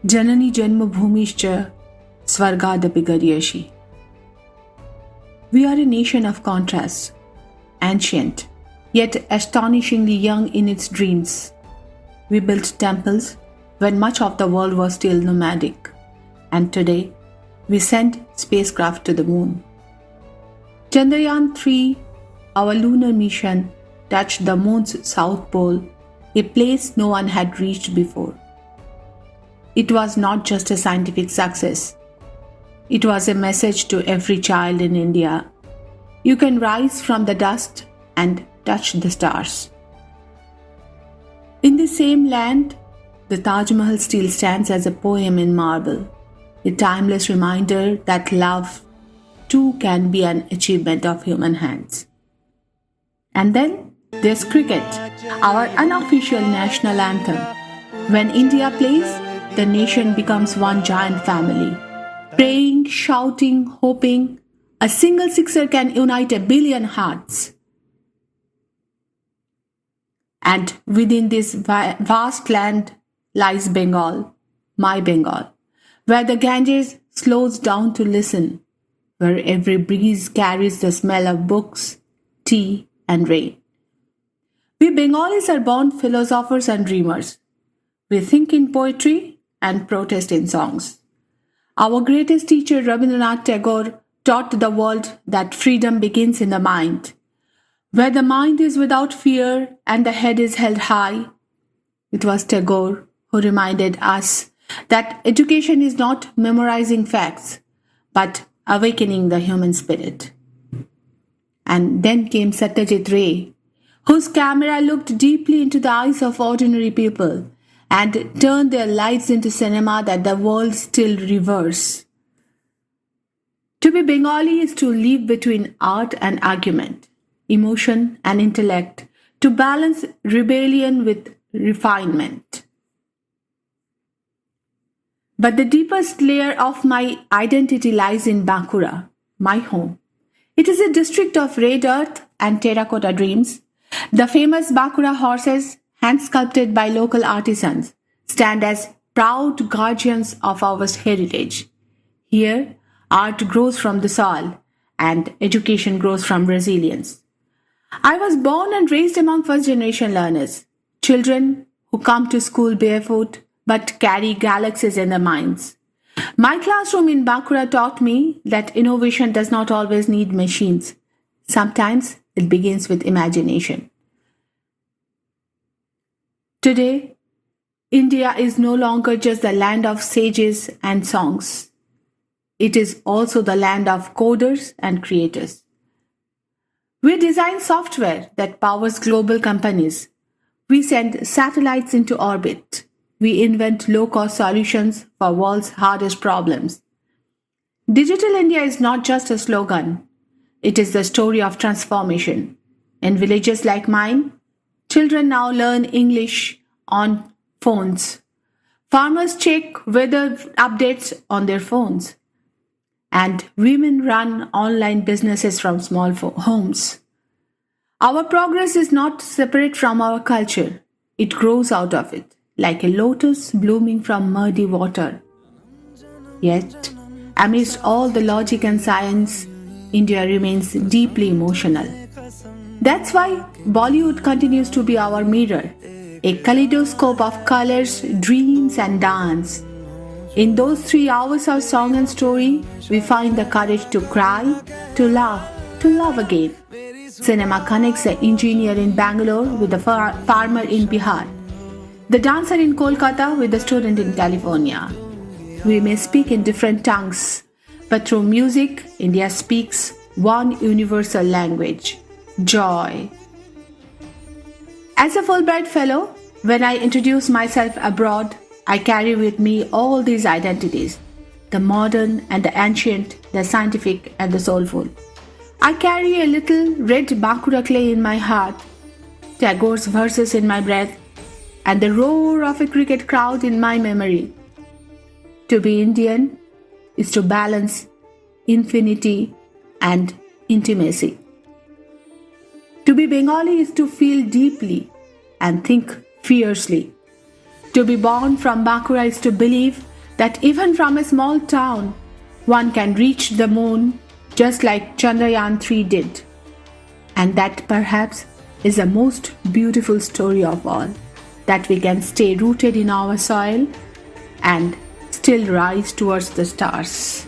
Janani Janmabhumischa Svargadapi Garyashi. We are a nation of contrasts, ancient, yet astonishingly young in its dreams. We built temples when much of the world was still nomadic, and today we send spacecraft to the moon. Chandrayaan-3, our lunar mission, touched the moon's south pole, a place no one had reached before. It was not just a scientific success. It was a message to every child in India. You can rise from the dust and touch the stars. In the same land, the Taj Mahal still stands as a poem in marble, a timeless reminder that love too can be an achievement of human hands. And then there's cricket, our unofficial national anthem. When India plays, the nation becomes one giant family. Praying, shouting, hoping, a single sixer can unite a billion hearts. And within this vast land lies Bengal, my Bengal, where the Ganges slows down to listen, where every breeze carries the smell of books, tea, and rain. We Bengalis are born philosophers and dreamers. We think in poetry and protest in songs. Our greatest teacher, Rabindra Tagore, taught the world that freedom begins in the mind. Where the mind is without fear and the head is held high. It was Tagore who reminded us that education is not memorizing facts, but awakening the human spirit. And then came Satyajit Ray, whose camera looked deeply into the eyes of ordinary people and turned their lives into cinema that the world still reveres. To be Bengali is to live between art and argument, emotion and intellect, to balance rebellion with refinement. But the deepest layer of my identity lies in Bankura, my home. It is a district of red earth and terracotta dreams. The famous Bankura horses, hand-sculpted by local artisans, stand as proud guardians of our heritage. Here, art grows from the soil and education grows from resilience. I was born and raised among first-generation learners, children who come to school barefoot but carry galaxies in their minds. My classroom in Bankura taught me that innovation does not always need machines. Sometimes it begins with imagination. Today, India is no longer just the land of sages and songs. It is also the land of coders and creators. We design software that powers global companies. We send satellites into orbit. We invent low-cost solutions for world's hardest problems. Digital India is not just a slogan. It is the story of transformation. In villages like mine, children now learn English on phones. Farmers check weather updates on their phones. And women run online businesses from small homes. Our progress is not separate from our culture. It grows out of it, like a lotus blooming from muddy water. Yet, amidst all the logic and science, India remains deeply emotional. That's why Bollywood continues to be our mirror, a kaleidoscope of colors, dreams, and dance. In those 3 hours of song and story, we find the courage to cry, to love again. Cinema connects the engineer in Bangalore with the farmer in Bihar, the dancer in Kolkata with the student in California. We may speak in different tongues, but through music, India speaks one universal language: joy. As a Fulbright Fellow, when I introduce myself abroad, I carry with me all these identities, the modern and the ancient, the scientific and the soulful. I carry a little red Bankura clay in my heart, Tagore's verses in my breath, and the roar of a cricket crowd in my memory. To be Indian is to balance infinity and intimacy. To be Bengali is to feel deeply and think fiercely. To be born from Bankura is to believe that even from a small town, one can reach the moon just like Chandrayaan 3 did. And that perhaps is the most beautiful story of all, that we can stay rooted in our soil and still rise towards the stars.